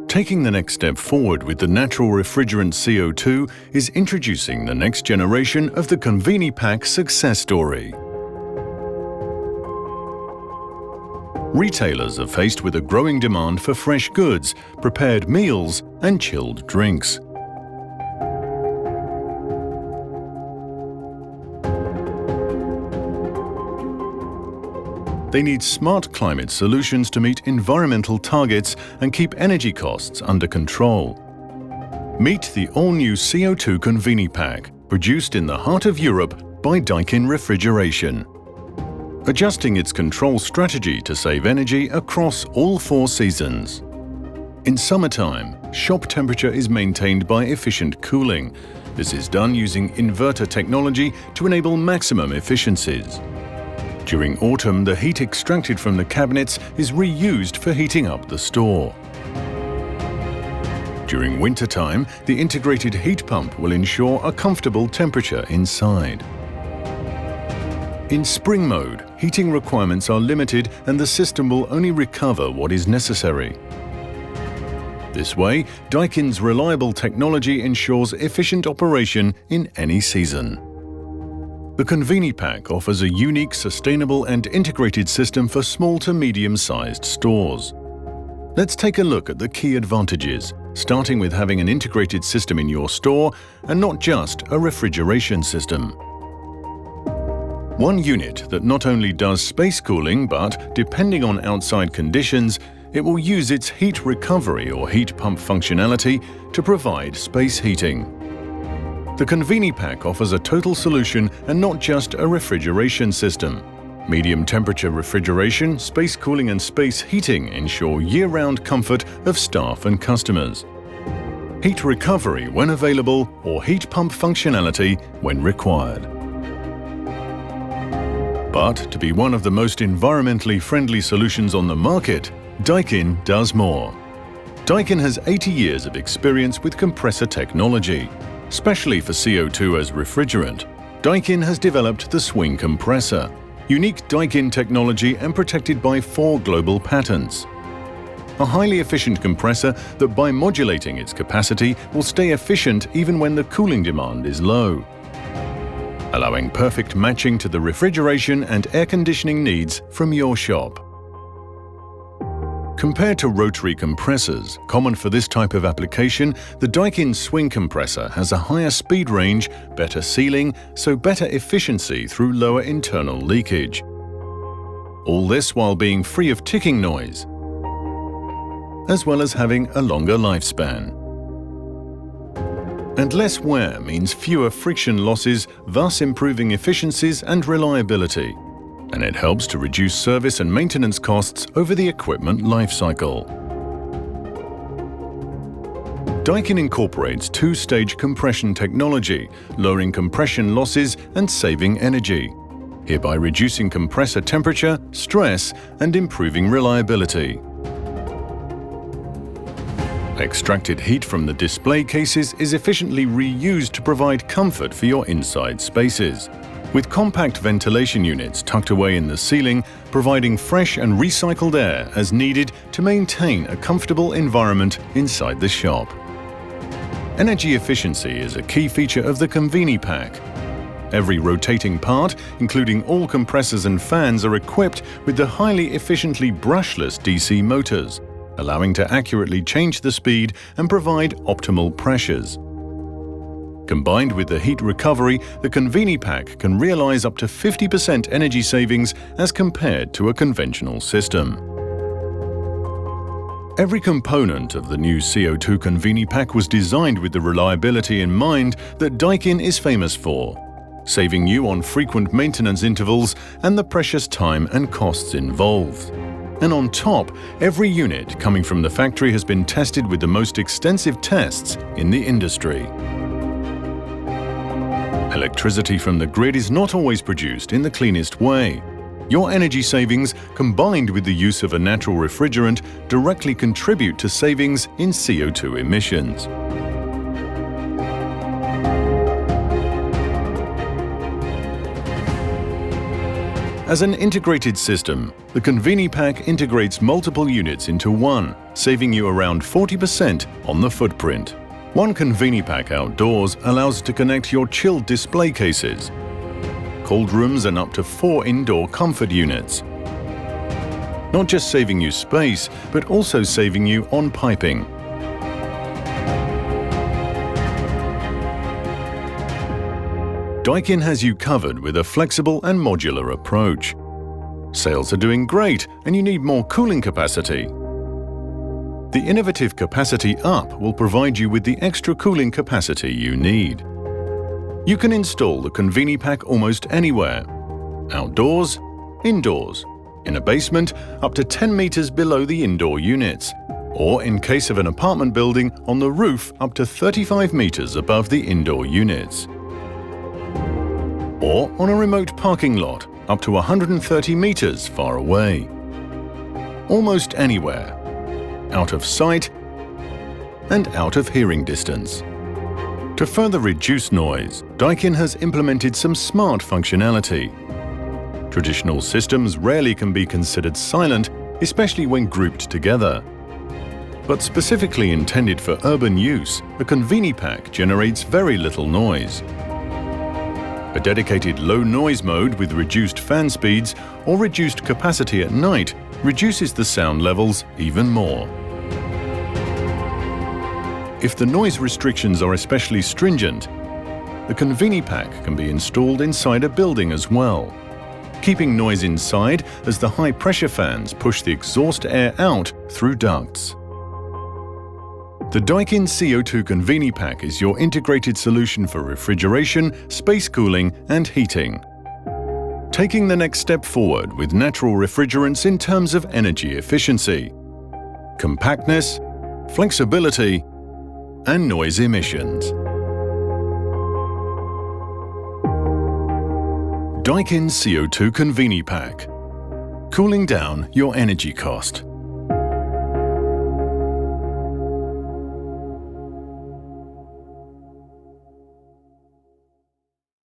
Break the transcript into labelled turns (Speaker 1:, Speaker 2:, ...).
Speaker 1: Taking the next step forward with the natural refrigerant CO2 is introducing the next generation of the Conveni-Pack success story. Retailers are faced with a growing demand for fresh goods, prepared meals and chilled drinks. They need smart climate solutions to meet environmental targets and keep energy costs under control. Meet the all-new CO2 Conveni-Pack, produced in the heart of Europe by Daikin Refrigeration. Adjusting its control strategy to save energy across all 4 seasons. In summertime, shop temperature is maintained by efficient cooling. This is done using inverter technology to enable maximum efficiencies. During autumn, the heat extracted from the cabinets is reused for heating up the store. During wintertime, the integrated heat pump will ensure a comfortable temperature inside. In spring mode, heating requirements are limited and the system will only recover what is necessary. This way, Daikin's reliable technology ensures efficient operation in any season. The Conveni-Pack offers a unique, sustainable and integrated system for small to medium-sized stores. Let's take a look at the key advantages, starting with having an integrated system in your store and not just a refrigeration system. One unit that not only does space cooling, but, depending on outside conditions, it will use its heat recovery or heat pump functionality to provide space heating. The Conveni-Pack offers a total solution and not just a refrigeration system. Medium temperature refrigeration, space cooling and space heating ensure year-round comfort of staff and customers. Heat recovery when available or heat pump functionality when required. But to be one of the most environmentally friendly solutions on the market, Daikin does more. Daikin has 80 years of experience with compressor technology. Especially for CO2 as refrigerant, Daikin has developed the swing compressor, unique Daikin technology and protected by 4 global patents. A highly efficient compressor that by modulating its capacity will stay efficient even when the cooling demand is low, allowing perfect matching to the refrigeration and air conditioning needs from your shop. Compared to rotary compressors, common for this type of application, the Daikin swing compressor has a higher speed range, better sealing, so better efficiency through lower internal leakage. All this while being free of ticking noise, as well as having a longer lifespan. And less wear means fewer friction losses, thus improving efficiencies and reliability. And it helps to reduce service and maintenance costs over the equipment lifecycle. Daikin incorporates 2-stage compression technology, lowering compression losses and saving energy, hereby reducing compressor temperature, stress, and improving reliability. Extracted heat from the display cases is efficiently reused to provide comfort for your inside spaces, with compact ventilation units tucked away in the ceiling, providing fresh and recycled air as needed to maintain a comfortable environment inside the shop. Energy efficiency is a key feature of the Conveni-Pack. Every rotating part, including all compressors and fans, are equipped with the highly efficiently brushless DC motors, allowing to accurately change the speed and provide optimal pressures. Combined with the heat recovery, the Conveni-Pack can realize up to 50% energy savings as compared to a conventional system. Every component of the new CO2 Conveni-Pack was designed with the reliability in mind that Daikin is famous for, saving you on frequent maintenance intervals and the precious time and costs involved. And on top, every unit coming from the factory has been tested with the most extensive tests in the industry. Electricity from the grid is not always produced in the cleanest way. Your energy savings, combined with the use of a natural refrigerant, directly contribute to savings in CO2 emissions. As an integrated system, the Conveni-Pack integrates multiple units into one, saving you around 40% on the footprint. One Conveni-Pack outdoors allows to connect your chilled display cases, cold rooms and up to 4 indoor comfort units. Not just saving you space, but also saving you on piping. Daikin has you covered with a flexible and modular approach. Sales are doing great and you need more cooling capacity. The innovative Capacity Up will provide you with the extra cooling capacity you need. You can install the Conveni-Pack almost anywhere. Outdoors, indoors, in a basement up to 10 meters below the indoor units, or in case of an apartment building on the roof up to 35 meters above the indoor units. Or on a remote parking lot up to 130 meters far away. Almost anywhere, out of sight and out of hearing distance. To further reduce noise, Daikin has implemented some smart functionality. Traditional systems rarely can be considered silent, especially when grouped together. But specifically intended for urban use, the Conveni-Pack generates very little noise. A dedicated low noise mode with reduced fan speeds or reduced capacity at night reduces the sound levels even more. If the noise restrictions are especially stringent, the Conveni-Pack can be installed inside a building as well, keeping noise inside as the high-pressure fans push the exhaust air out through ducts. The Daikin CO2 Conveni-Pack is your integrated solution for refrigeration, space cooling and heating. Taking the next step forward with natural refrigerants in terms of energy efficiency, compactness, flexibility and noise emissions. Daikin CO2 Conveni-Pack. Cooling down your energy cost.